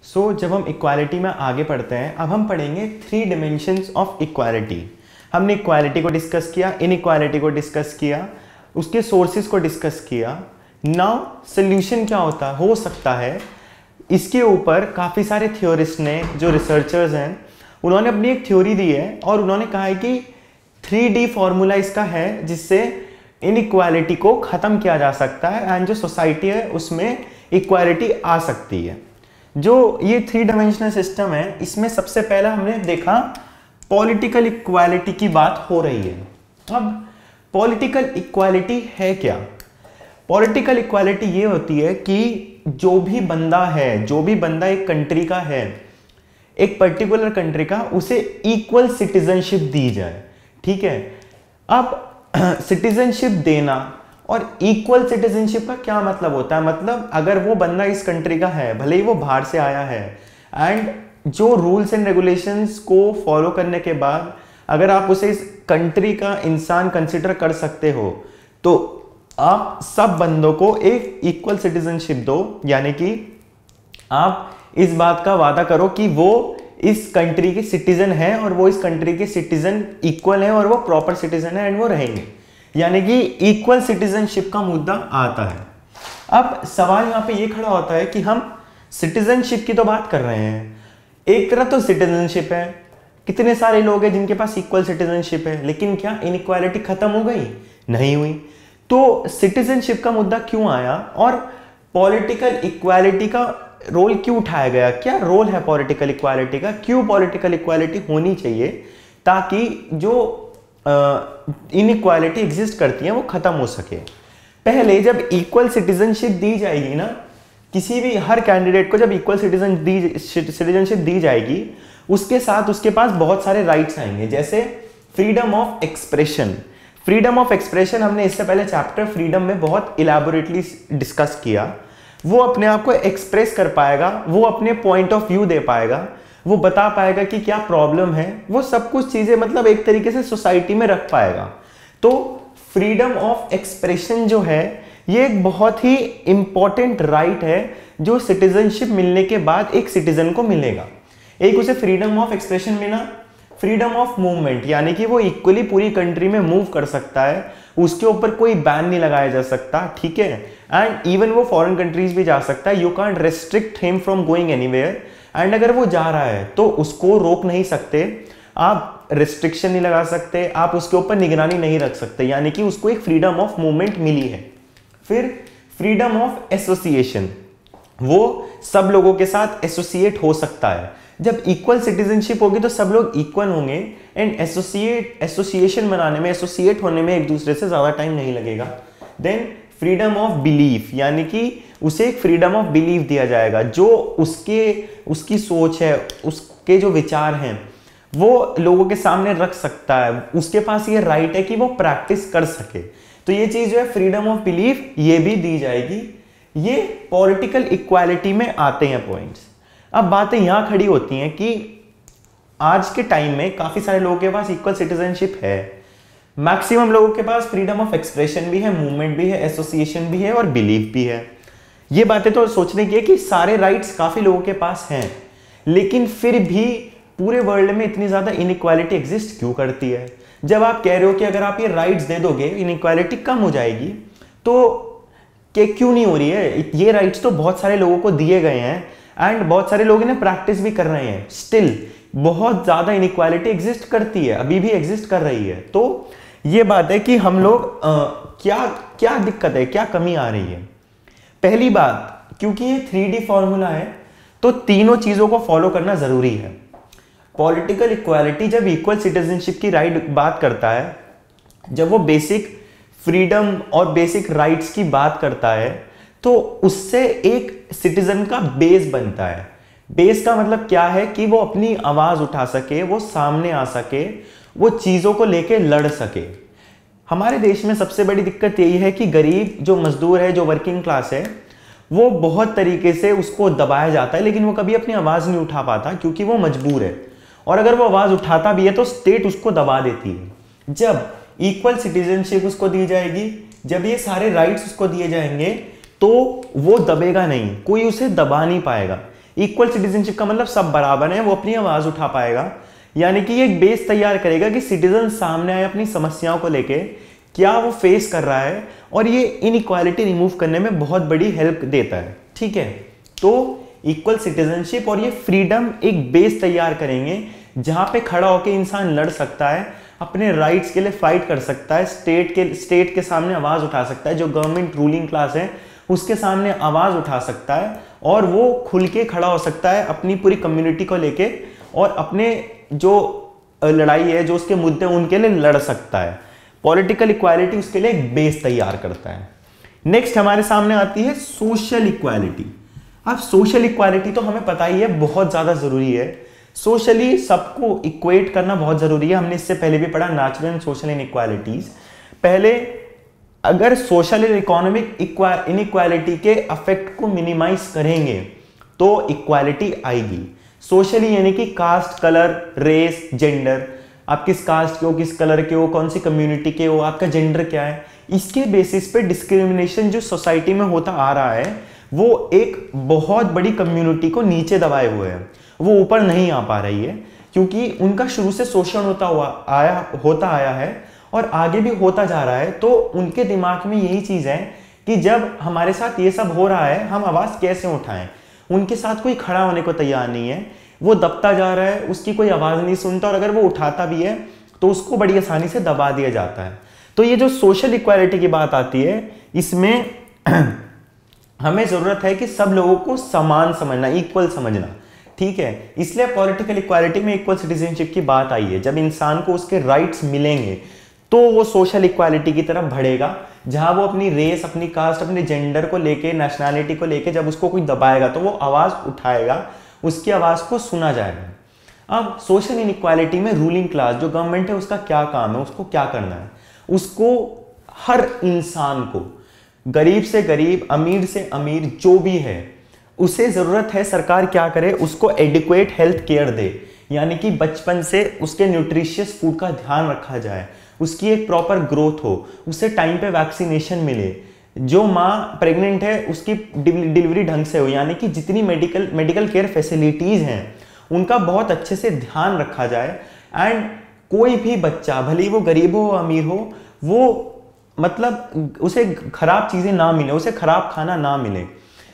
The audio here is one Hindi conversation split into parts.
जब हम इक्वालिटी में आगे पढ़ते हैं, अब हम पढ़ेंगे 3 डिमेंशंस ऑफ इक्वालिटी। हमने इक्वालिटी को डिस्कस किया, इनइक्वालिटी को डिस्कस किया, उसके सोर्सेज को डिस्कस किया। नाउ सोल्यूशन क्या हो सकता है, इसके ऊपर काफ़ी सारे थ्योरिस्ट ने, जो रिसर्चर्स हैं, उन्होंने अपनी एक थ्योरी दी है और उन्होंने कहा है कि 3D फॉर्मूला इसका है जिससे इनइक्वालिटी को ख़त्म किया जा सकता है एंड जो सोसाइटी है उसमें इक्वालिटी आ सकती है। जो ये 3 डायमेंशनल सिस्टम है, इसमें सबसे पहला हमने देखा पॉलिटिकल इक्वालिटी की बात हो रही है। अब पॉलिटिकल इक्वालिटी है क्या? पॉलिटिकल इक्वालिटी ये होती है कि जो भी बंदा एक कंट्री का है, एक पर्टिकुलर कंट्री का, उसे इक्वल सिटीजनशिप दी जाए। ठीक है, अब सिटीजनशिप देना और इक्वल सिटीजनशिप का क्या मतलब होता है? मतलब अगर वो बंदा इस कंट्री का है, भले ही वो बाहर से आया है, एंड जो रूल्स एंड रेगुलेशंस को फॉलो करने के बाद अगर आप उसे इस कंट्री का इंसान कंसिडर कर सकते हो, तो आप सब बंदों को एक इक्वल सिटीजनशिप दो। यानी कि आप इस बात का वादा करो कि वो इस कंट्री के सिटीजन है और वो इस कंट्री के सिटीजन इक्वल है और वो प्रॉपर सिटीजन है एंड वो रहेंगे। यानी कि इक्वल सिटीजनशिप का मुद्दा आता है। अब सवाल यहाँ पे ये खड़ा होता है कि हम सिटीजनशिप की तो बात कर रहे हैं, एक तरफ तो सिटीजनशिप है, कितने सारे लोग हैं जिनके पास इक्वल सिटीजनशिप है, लेकिन क्या इनइक्वालिटी खत्म हो गई? नहीं हुई। तो सिटीजनशिप का मुद्दा क्यों आया और पॉलिटिकल इक्वालिटी का रोल क्यों उठाया गया? क्या रोल है पॉलिटिकल इक्वालिटी का? क्यों पॉलिटिकल इक्वालिटी होनी चाहिए ताकि जो इनइक्वालिटी एग्जिस्ट करती है वो खत्म हो सके? पहले जब इक्वल सिटीजनशिप दी जाएगी ना, किसी भी हर कैंडिडेट को जब इक्वल सिटीजनशिप दी जाएगी, उसके साथ उसके पास बहुत सारे राइट्स आएंगे, जैसे freedom of expression. Freedom of expression हमने इससे पहले चैप्टर फ्रीडम में बहुत इलैबोरेटली डिस्कस किया। वो अपने आप को एक्सप्रेस कर पाएगा, वो अपने पॉइंट ऑफ व्यू दे पाएगा, वो बता पाएगा कि क्या प्रॉब्लम है, वो सब कुछ चीजें मतलब एक तरीके से सोसाइटी में रख पाएगा। तो फ्रीडम ऑफ एक्सप्रेशन जो है, ये एक बहुत ही इंपॉर्टेंट राइट है जो सिटीजनशिप मिलने के बाद एक सिटीजन को मिलेगा। एक उसे फ्रीडम ऑफ एक्सप्रेशन मिला, फ्रीडम ऑफ मूवमेंट, यानी कि वो इक्वली पूरी कंट्री में मूव कर सकता है, उसके ऊपर कोई बैन नहीं लगाया जा सकता। ठीक है, एंड इवन वो फॉरेन कंट्रीज भी जा सकता है। You can't restrict him from going anywhere, and अगर वो जा रहा है तो उसको रोक नहीं सकते, आप रिस्ट्रिक्शन नहीं लगा सकते, आप उसके ऊपर निगरानी नहीं रख सकते, यानी कि उसको एक फ्रीडम ऑफ मूवमेंट मिली है। फिर फ्रीडम ऑफ एसोसिएशन, वो सब लोगों के साथ एसोसिएट हो सकता है। जब इक्वल सिटीजनशिप होगी तो सब लोग इक्वल होंगे एंड एसोसिएशन बनाने में, एसोसिएट होने में एक दूसरे से ज्यादा टाइम नहीं लगेगा। देन फ्रीडम ऑफ बिलीफ, यानी कि उसे एक फ्रीडम ऑफ बिलीफ दिया जाएगा, जो उसकी सोच है, उसके जो विचार हैं, वो लोगों के सामने रख सकता है, उसके पास ये राइट है कि वो प्रैक्टिस कर सके। तो ये चीज जो है फ्रीडम ऑफ बिलीफ, ये भी दी जाएगी। ये पॉलिटिकल इक्वालिटी में आते हैं पॉइंट्स। अब बातें यहां खड़ी होती हैं कि आज के टाइम में काफी सारे लोगों के पास इक्वल सिटीजनशिप है, मैक्सिमम लोगों के पास फ्रीडम ऑफ एक्सप्रेशन भी है, मूवमेंट भी है, एसोसिएशन भी है और बिलीफ भी है। ये बातें तो सोचने की है कि सारे राइट्स काफी लोगों के पास हैं, लेकिन फिर भी पूरे वर्ल्ड में इतनी ज्यादा इनइक्वालिटी एग्जिस्ट क्यों करती है? जब आप कह रहे हो कि अगर आप ये राइट्स दे दोगे इनइक्वालिटी कम हो जाएगी, तो क्यों नहीं हो रही है? ये राइट्स तो बहुत सारे लोगों को दिए गए हैं एंड बहुत सारे लोग इन्हें प्रैक्टिस भी कर रहे हैं। स्टिल बहुत ज्यादा इनइक्वालिटी एग्जिस्ट करती है, अभी भी एग्जिस्ट कर रही है। तो ये बात है कि हम लोग क्या दिक्कत है, क्या कमी आ रही है? पहली बात, क्योंकि ये 3D फॉर्मूला है तो तीनों चीजों को फॉलो करना जरूरी है। पॉलिटिकल इक्वालिटी जब इक्वल सिटीजनशिप की राइट बात करता है, जब वो बेसिक फ्रीडम और बेसिक राइट्स की बात करता है, तो उससे एक सिटीजन का बेस बनता है। बेस का मतलब क्या है कि वो अपनी आवाज उठा सके, वो सामने आ सके, वो चीजों को लेके लड़ सके। हमारे देश में सबसे बड़ी दिक्कत यही है कि गरीब जो मजदूर है, जो वर्किंग क्लास है, वो बहुत तरीके से उसको दबाया जाता है, लेकिन वो कभी अपनी आवाज नहीं उठा पाता क्योंकि वो मजबूर है। और अगर वो आवाज उठाता भी है तो स्टेट उसको दबा देती है। जब इक्वल सिटीजनशिप उसको दी जाएगी, जब ये सारे राइट्स उसको दिए जाएंगे, तो वो दबेगा नहीं, कोई उसे दबा नहीं पाएगा। इक्वल सिटीजनशिप का मतलब सब बराबर हैं, वो अपनी आवाज उठा पाएगा। यानी कि ये एक बेस तैयार करेगा कि सिटीजन सामने आए अपनी समस्याओं को लेके, क्या वो फेस कर रहा है, और ये इनइक्वालिटी रिमूव करने में बहुत बड़ी हेल्प देता है। ठीक है, तो इक्वल सिटीजनशिप और ये फ्रीडम एक बेस तैयार करेंगे जहां पे खड़ा होकर इंसान लड़ सकता है, अपने राइट्स के लिए फाइट कर सकता है, स्टेट के सामने आवाज उठा सकता है, जो गवर्नमेंट रूलिंग क्लास है उसके सामने आवाज उठा सकता है, और वो खुल के खड़ा हो सकता है अपनी पूरी कम्युनिटी को लेके, और अपने जो लड़ाई है, जो उसके मुद्दे उनके लिए लड़ सकता है। पॉलिटिकल इक्वालिटी उसके लिए एक बेस तैयार करता है। नेक्स्ट हमारे सामने आती है सोशल इक्वालिटी। अब सोशल इक्वालिटी तो हमें पता ही है बहुत ज्यादा जरूरी है, सोशली सबको इक्वेट करना बहुत जरूरी है। हमने इससे पहले भी पढ़ा नेचुरल एंड सोशल इनइक्वालिटीज। पहले अगर सोशल एंड इकोनॉमिक इनइक्वालिटी के अफेक्ट को मिनिमाइज करेंगे तो इक्वालिटी आएगी। सोशली यानी कि कास्ट, कलर, रेस, जेंडर, आप किस कास्ट के हो, किस कलर के हो, कौन सी कम्युनिटी के हो, आपका जेंडर क्या है, इसके बेसिस पे डिस्क्रिमिनेशन जो सोसाइटी में होता आ रहा है वो एक बहुत बड़ी कम्युनिटी को नीचे दबाए हुए है, वो ऊपर नहीं आ पा रही है, क्योंकि उनका शुरू से शोषण होता आया है और आगे भी होता जा रहा है। तो उनके दिमाग में यही चीज है कि जब हमारे साथ ये सब हो रहा है हम आवाज कैसे उठाएं। उनके साथ कोई खड़ा होने को तैयार नहीं है, वो दबता जा रहा है, उसकी कोई आवाज नहीं सुनता, और अगर वो उठाता भी है तो उसको बड़ी आसानी से दबा दिया जाता है। तो ये जो सोशल इक्वालिटी की बात आती है, इसमें हमें जरूरत है कि सब लोगों को समान समझना, इक्वल समझना। ठीक है, इसलिए पॉलिटिकल इक्वालिटी में इक्वल सिटीजनशिप की बात आई है। जब इंसान को उसके राइट्स मिलेंगे तो वो सोशल इक्वालिटी की तरफ बढ़ेगा, जहां वो अपनी रेस, अपनी कास्ट, अपने जेंडर को लेके, नेशनैलिटी को लेके जब उसको कोई दबाएगा तो वो आवाज उठाएगा, उसकी आवाज को सुना जाएगा। अब सोशल इनइक्वालिटी में रूलिंग क्लास जो गवर्नमेंट है उसका क्या काम है, उसको क्या करना है, उसको हर इंसान को, गरीब से गरीब, अमीर से अमीर, जो भी है, उसे जरूरत है सरकार क्या करे, उसको एडिक्वेट हेल्थ केयर दे। यानी कि बचपन से उसके न्यूट्रिशियस फूड का ध्यान रखा जाए, उसकी एक प्रॉपर ग्रोथ हो, उसे टाइम पे वैक्सीनेशन मिले, जो माँ प्रेग्नेंट है उसकी डिलीवरी ढंग से हो। यानी कि जितनी मेडिकल केयर फैसिलिटीज हैं उनका बहुत अच्छे से ध्यान रखा जाए। एंड कोई भी बच्चा, भले ही वो गरीब हो अमीर हो, वो मतलब उसे खराब चीजें ना मिले, उसे खराब खाना ना मिले।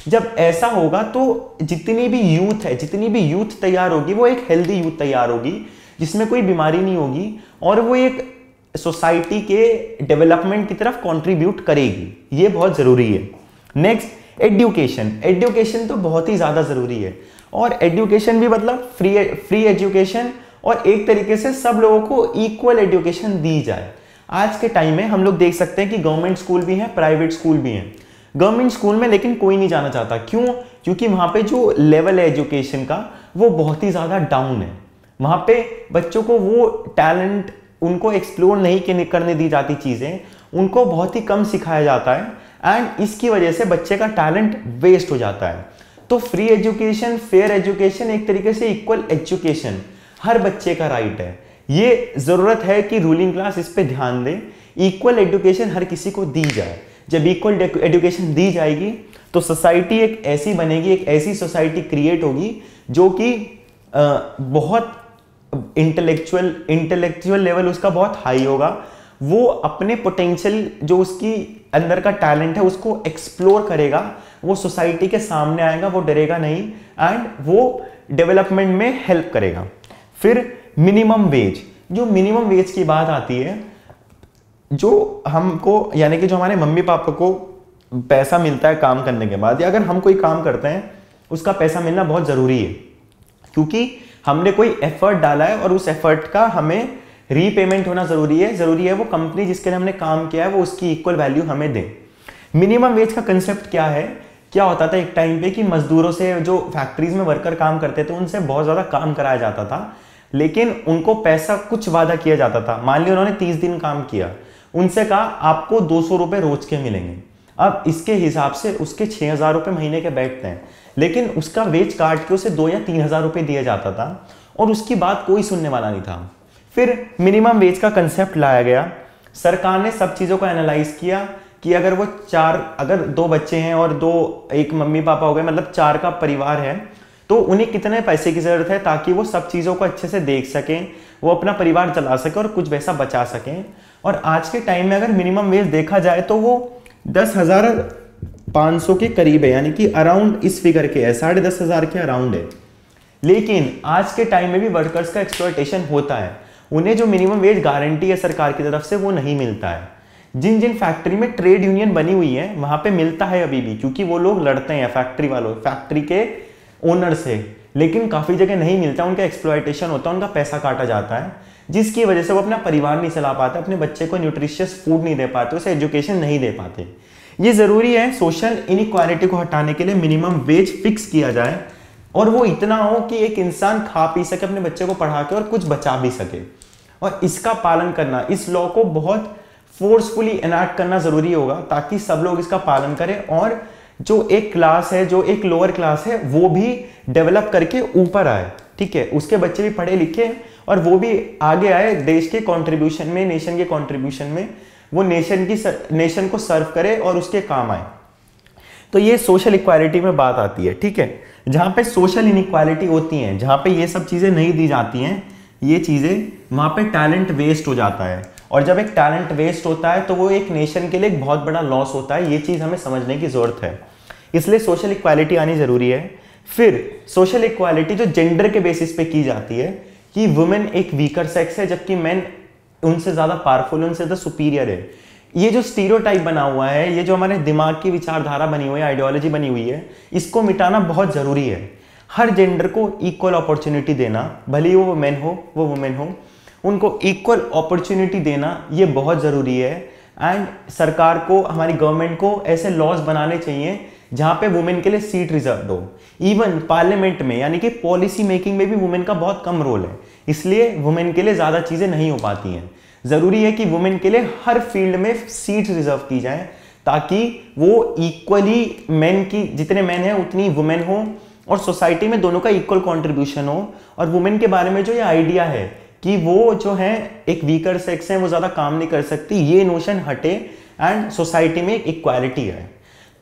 जब ऐसा होगा तो जितनी भी यूथ है, जितनी भी यूथ तैयार होगी वो एक हेल्दी यूथ तैयार होगी, जिसमें कोई बीमारी नहीं होगी, और वो एक सोसाइटी के डेवलपमेंट की तरफ कंट्रीब्यूट करेगी। ये बहुत जरूरी है। Next education. एजुकेशन तो बहुत ही ज्यादा जरूरी है, और एजुकेशन भी मतलब फ्री एजुकेशन, और एक तरीके से सब लोगों को इक्वल एजुकेशन दी जाए। आज के टाइम में हम लोग देख सकते हैं कि गवर्नमेंट स्कूल भी हैं, प्राइवेट स्कूल भी हैं। गवर्नमेंट स्कूल में लेकिन कोई नहीं जाना चाहता, क्यों? क्योंकि वहां पे जो लेवल है एजुकेशन का वो बहुत ही ज्यादा डाउन है। वहां पे बच्चों को वो टैलेंट, उनको एक्सप्लोर नहीं करने दी जाती चीजें, उनको बहुत ही कम सिखाया जाता है, एंड इसकी वजह से बच्चे का टैलेंट वेस्ट हो जाता है। तो फ्री एजुकेशन, फेयर एजुकेशन, एक तरीके से इक्वल एजुकेशन हर बच्चे का राइट है। ये जरूरत है कि रूलिंग क्लास इस पे ध्यान दे, इक्वल एजुकेशन हर किसी को दी जाए। जब इक्वल एजुकेशन दी जाएगी तो सोसाइटी एक ऐसी बनेगी, एक ऐसी सोसाइटी क्रिएट होगी जो कि बहुत इंटेलेक्चुअल लेवल उसका बहुत हाई होगा। वो अपने पोटेंशियल, जो उसकी अंदर का टैलेंट है, उसको एक्सप्लोर करेगा, वो सोसाइटी के सामने आएगा, वो डरेगा नहीं, एंड वो डेवलपमेंट में हेल्प करेगा। फिर मिनिमम वेज। जो मिनिमम वेज की बात आती है, जो हमको, यानी कि जो हमारे मम्मी पापा को पैसा मिलता है काम करने के बाद, या अगर हम कोई काम करते हैं उसका पैसा मिलना बहुत जरूरी है, क्योंकि हमने कोई एफर्ट डाला है और उस एफर्ट का हमें रीपेमेंट होना जरूरी है। वो कंपनी जिसके लिए हमने काम किया है वो उसकी इक्वल वैल्यू हमें दे। मिनिमम वेज का कंसेप्ट क्या है? क्या होता था एक टाइम पे कि मजदूरों से, जो फैक्ट्रीज में वर्कर काम करते थे, उनसे बहुत ज्यादा काम कराया जाता था, लेकिन उनको पैसा कुछ वादा किया जाता था। मान लिया उन्होंने 30 दिन काम किया, उनसे कहा आपको 200 रुपए रोज के मिलेंगे। अब इसके हिसाब से उसके 6,000 रुपए महीने के बैठते हैं, लेकिन उसका वेज काट के उसे 2 या 3,000 रुपए दिया जाता था, और उसकी बात कोई सुनने वाला नहीं था। फिर मिनिमम वेज का कंसेप्ट लाया गया, सरकार ने सब चीजों को एनालाइज किया कि अगर 2 बच्चे हैं और एक मम्मी पापा हो गए, मतलब 4 का परिवार है, तो उन्हें कितने पैसे की जरूरत है ताकि वो सब चीज़ों को अच्छे से देख सकें, वो अपना परिवार चला सकें और कुछ पैसा बचा सकें। और आज के टाइम में अगर मिनिमम वेज देखा जाए तो वो 10,500 के करीब है, यानी कि अराउंड इस फिगर के है, 10,500 के अराउंड है। लेकिन आज के टाइम में भी वर्कर्स का एक्सप्लॉयटेशन होता है, उन्हें जो मिनिमम वेज गारंटी है सरकार की तरफ से वो नहीं मिलता है। जिन जिन फैक्ट्री में ट्रेड यूनियन बनी हुई है वहां पे मिलता है अभी भी, क्योंकि वो लोग लड़ते हैं फैक्ट्री वालों, फैक्ट्री के ओनर से, लेकिन काफी जगह नहीं मिलता, उनका एक्सप्लॉयटेशन होता है, उनका पैसा काटा जाता है, जिसकी वजह से वो अपना परिवार नहीं चला पाते, अपने बच्चे को न्यूट्रिशियस फूड नहीं दे पाते, उसे एजुकेशन नहीं दे पाते। ये जरूरी है सोशल इनइक्वालिटी को हटाने के लिए मिनिमम वेज फिक्स किया जाए और वो इतना हो कि एक इंसान खा पी सके, अपने बच्चे को पढ़ा के और कुछ बचा भी सके। और इसका पालन करना, इस लॉ को बहुत फोर्सफुली एनैक्ट करना जरूरी होगा ताकि सब लोग इसका पालन करें और जो एक क्लास है, जो एक लोअर क्लास है, वो भी डेवलप करके ऊपर आए। ठीक है, उसके बच्चे भी पढ़े लिखे और वो भी आगे आए देश के कंट्रीब्यूशन में, नेशन के कंट्रीब्यूशन में, वो नेशन को सर्व करे और उसके काम आए। तो ये सोशल इक्वालिटी में बात आती है। ठीक है, जहां पे सोशल इनइक्वालिटी होती है, जहां पे ये सब चीजें नहीं दी जाती हैं, ये चीजें, वहां पे टैलेंट वेस्ट हो जाता है। और जब एक टैलेंट वेस्ट होता है तो वो एक नेशन के लिए एक बहुत बड़ा लॉस होता है। ये चीज हमें समझने की जरूरत है, इसलिए सोशल इक्वालिटी आनी जरूरी है। फिर सोशल इक्वालिटी जो जेंडर के बेसिस पे की जाती है कि वुमेन एक वीकर सेक्स है जबकि मेन उनसे ज्यादा पावरफुल, उनसे ज्यादा सुपीरियर है। ये जो स्टीरियोटाइप बना हुआ है, ये जो हमारे दिमाग की विचारधारा बनी हुई है, आइडियोलॉजी बनी हुई है, इसको मिटाना बहुत जरूरी है। हर जेंडर को इक्वल अपॉर्चुनिटी देना, भले ही वो मेन हो वो वुमेन हो, उनको इक्वल अपॉर्चुनिटी देना ये बहुत जरूरी है। एंड सरकार को, हमारी गवर्नमेंट को ऐसे लॉज बनाने चाहिए जहां पे वुमेन के लिए सीट रिजर्व हो। इवन पार्लियामेंट में, यानी कि पॉलिसी मेकिंग में भी वुमेन का बहुत कम रोल है, इसलिए वुमेन के लिए ज्यादा चीजें नहीं हो पाती हैं। जरूरी है कि वुमेन के लिए हर फील्ड में सीट रिजर्व की जाए ताकि वो इक्वली मेन की, जितने मेन है उतनी वुमेन हो और सोसाइटी में दोनों का इक्वल कंट्रीब्यूशन हो। और वुमेन के बारे में जो ये आइडिया है कि वो जो है एक वीकर सेक्स है, वो ज्यादा काम नहीं कर सकती, ये नोशन हटे एंड सोसाइटी में एक इक्वालिटी है।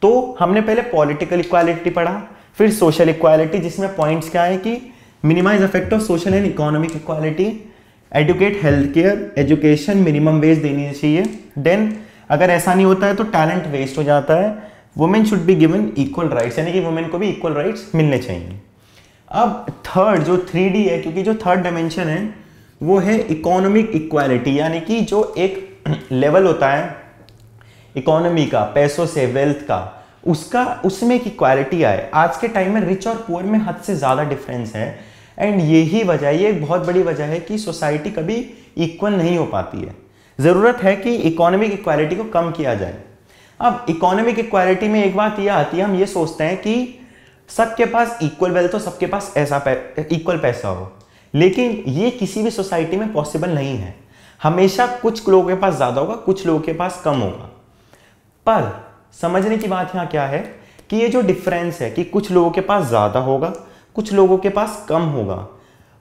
तो हमने पहले पॉलिटिकल इक्वालिटी पढ़ा, फिर सोशल इक्वालिटी, जिसमें पॉइंट्स क्या है कि minimise effect of social and economic equality, educate, health care, education, minimum wage देनी चाहिए। देन अगर ऐसा नहीं होता है तो टैलेंट वेस्ट हो जाता है। Women should be given equal rights, यानी कि वुमेन को भी इक्वल राइट्स मिलने चाहिए। अब थर्ड जो 3D है, क्योंकि जो थर्ड डायमेंशन है वो है इकोनॉमिक इक्वालिटी, यानी कि जो एक लेवल होता है इकोनॉमी का, पैसों से, वेल्थ का, उसका, उसमें एक इक्वालिटी आए। आज के टाइम में रिच और पुअर में हद से ज्यादा डिफरेंस है एंड यही वजह, ये एक बहुत बड़ी वजह है कि सोसाइटी कभी इक्वल नहीं हो पाती है। जरूरत है कि इकोनॉमिक इक्वालिटी को कम किया जाए। अब इकोनॉमिक इक्वालिटी में एक बात यह आती है, हम ये सोचते हैं कि सबके पास इक्वल वेल्थ हो, सबके पास ऐसा इक्वल पैसा हो, लेकिन ये किसी भी सोसाइटी में पॉसिबल नहीं है। हमेशा कुछ लोगों के पास ज्यादा होगा, कुछ लोगों के पास कम होगा। पर समझने की बात यहाँ क्या है कि ये जो डिफरेंस है कि कुछ लोगों के पास ज्यादा होगा, कुछ लोगों के पास कम होगा,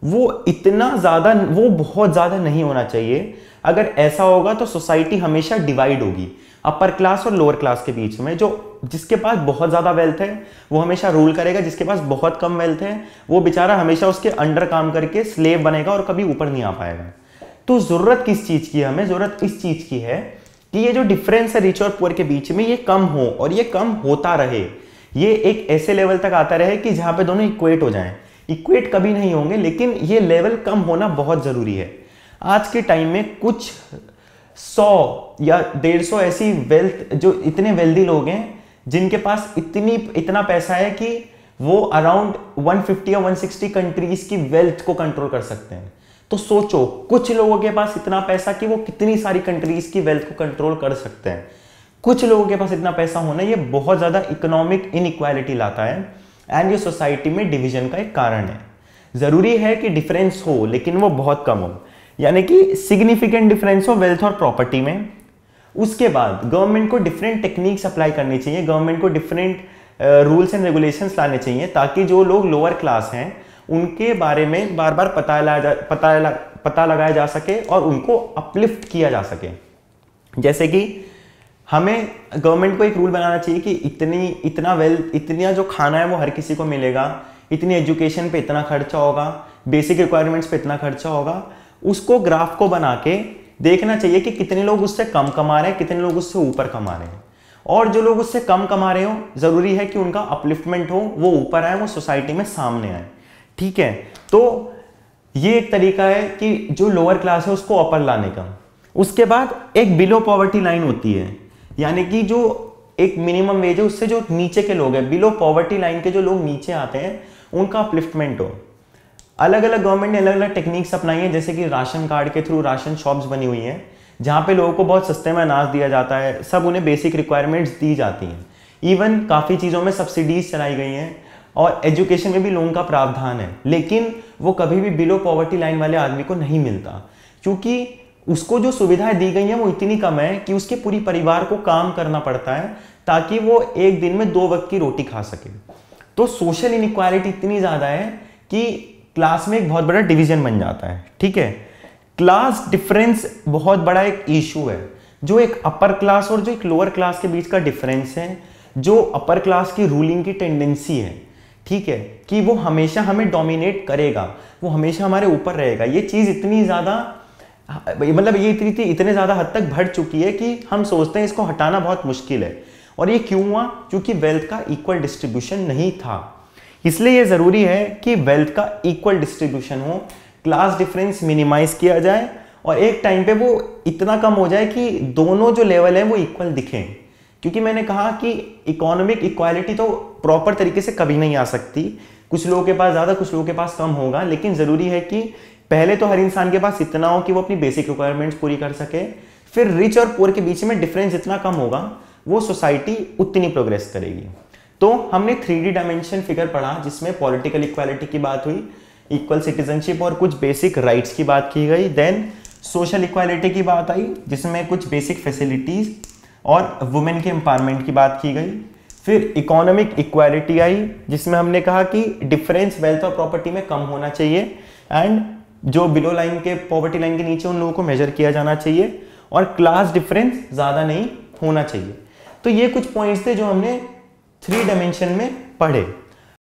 वो इतना ज्यादा, वो बहुत ज्यादा नहीं होना चाहिए। अगर ऐसा होगा तो सोसाइटी हमेशा डिवाइड होगी अपर क्लास और लोअर क्लास के बीच में। जो जिसके पास बहुत ज्यादा वेल्थ है वो हमेशा रूल करेगा, जिसके पास बहुत कम वेल्थ है वो बेचारा हमेशा उसके अंडर काम करके स्लेव बनेगा और कभी ऊपर नहीं आ पाएगा। तो जरूरत किस चीज की है हमें? जरूरत इस चीज की है कि ये जो डिफरेंस है रिच और पुअर के बीच में, ये कम हो और ये कम होता रहे। ये एक ऐसे लेवल तक आता रहे कि जहां पे दोनों इक्वेट हो जाएं। इक्वेट कभी नहीं होंगे, लेकिन ये लेवल कम होना बहुत जरूरी है। आज के टाइम में कुछ 100 या 150 ऐसी वेल्थ, जो इतने वेल्दी लोग हैं जिनके पास इतना पैसा है कि वो अराउंड 150 या 160 कंट्रीज की वेल्थ को कंट्रोल कर सकते हैं। तो सोचो, कुछ लोगों के पास इतना पैसा कि वो कितनी सारी कंट्रीज की वेल्थ को कंट्रोल कर सकते हैं। कुछ लोगों के पास इतना पैसा होना, ये बहुत ज्यादा इकोनॉमिक इनइक्वालिटी लाता है एंड ये सोसाइटी में डिवीजन का एक कारण है। जरूरी है कि डिफरेंस हो, लेकिन वो बहुत कम हो, यानी कि सिग्निफिकेंट डिफरेंस हो वेल्थ और प्रॉपर्टी में। उसके बाद गवर्नमेंट को डिफरेंट टेक्निक्स अप्लाई करनी चाहिए, गवर्नमेंट को डिफरेंट रूल्स एंड रेगुलेशंस लाने चाहिए ताकि जो लोग लोअर क्लास हैं उनके बारे में बार बार पता लगाया जा सके और उनको अपलिफ्ट किया जा सके। जैसे कि हमें गवर्नमेंट को एक रूल बनाना चाहिए कि इतना जो खाना है वो हर किसी को मिलेगा, इतनी एजुकेशन पे इतना खर्चा होगा, बेसिक रिक्वायरमेंट्स पे इतना खर्चा होगा, उसको ग्राफ को बना के देखना चाहिए कि कितने लोग उससे कम कमा रहे हैं, कितने लोग उससे ऊपर कमा रहे हैं। और जो लोग उससे कम कमा रहे हो, जरूरी है कि उनका अपलिफ्टमेंट हो, वो ऊपर आए, वो सोसाइटी में सामने आए। ठीक है, तो ये एक तरीका है कि जो लोअर क्लास है उसको अपर लाने का। उसके बाद एक बिलो पॉवर्टी लाइन होती है, यानी कि जो एक मिनिमम वेज है उससे जो नीचे के लोग हैं, बिलो पॉवर्टी लाइन के जो लोग नीचे आते हैं, उनका अपलिफ्टमेंट हो। अलग अलग गवर्नमेंट ने अलग अलग टेक्निक्स अपनाई हैं, जैसे कि राशन कार्ड के थ्रू राशन शॉप्स बनी हुई हैं, जहाँ पे लोगों को बहुत सस्ते में अनाज दिया जाता है, सब उन्हें बेसिक रिक्वायरमेंट्स दी जाती हैं। इवन काफ़ी चीज़ों में सब्सिडीज चलाई गई हैं और एजुकेशन में भी लोन का प्रावधान है, लेकिन वो कभी भी बिलो पॉवर्टी लाइन वाले आदमी को नहीं मिलता, क्योंकि उसको जो सुविधाएं दी गई हैं वो इतनी कम है कि उसके पूरी परिवार को काम करना पड़ता है ताकि वो एक दिन में 2 वक्त की रोटी खा सके। तो सोशल इनइक्वालिटी इतनी ज़्यादा है कि क्लास में एक बहुत बड़ा डिवीजन बन जाता है। ठीक है, क्लास डिफरेंस बहुत बड़ा एक इशू है, जो एक अपर क्लास और जो एक लोअर क्लास के बीच का डिफरेंस है, जो अपर क्लास की रूलिंग की टेंडेंसी है, ठीक है, कि वो हमेशा हमें डोमिनेट करेगा, वो हमेशा हमारे ऊपर रहेगा। ये चीज़ इतनी ज़्यादा, मतलब ये इतने ज़्यादा हद तक बढ़ चुकी है कि हम सोचते हैं इसको हटाना बहुत मुश्किल है। और ये क्यों हुआ? क्योंकि वेल्थ का इक्वल डिस्ट्रीब्यूशन नहीं था। इसलिए ये ज़रूरी है कि वेल्थ का इक्वल डिस्ट्रीब्यूशन हो, क्लास डिफरेंस मिनिमाइज किया जाए और एक टाइम पे वो इतना कम हो जाए कि दोनों जो लेवल है वो इक्वल दिखें। क्योंकि मैंने कहा कि इकोनॉमिक इक्वालिटी तो प्रॉपर तरीके से कभी नहीं आ सकती, कुछ लोगों के पास ज़्यादा, कुछ लोगों के पास कम होगा, लेकिन ज़रूरी है कि पहले तो हर इंसान के पास इतना हो कि वो अपनी बेसिक रिक्वायरमेंट्स पूरी कर सके, फिर रिच और पुअर के बीच में डिफरेंस जितना कम होगा वो सोसाइटी उतनी प्रोग्रेस करेगी। तो हमने 3D डायमेंशन फिगर पढ़ा, जिसमें पॉलिटिकल इक्वालिटी की बात हुई, इक्वल सिटीजनशिप और कुछ बेसिक राइट्स की बात की गई। देन सोशल इक्वालिटी की बात आई, जिसमें कुछ बेसिक फैसिलिटीज और वुमेन के एम्पावरमेंट की बात की गई। फिर इकोनॉमिक इक्वालिटी आई, जिसमें हमने कहा कि डिफरेंस वेल्थ और प्रॉपर्टी में कम होना चाहिए एंड जो बिलो लाइन के, पॉवर्टी लाइन के नीचे उन लोगों को मेजर किया जाना चाहिए, और क्लास डिफरेंस ज़्यादा नहीं होना चाहिए। तो ये कुछ पॉइंट्स थे जो हमने 3 डायमेंशन में पढ़े।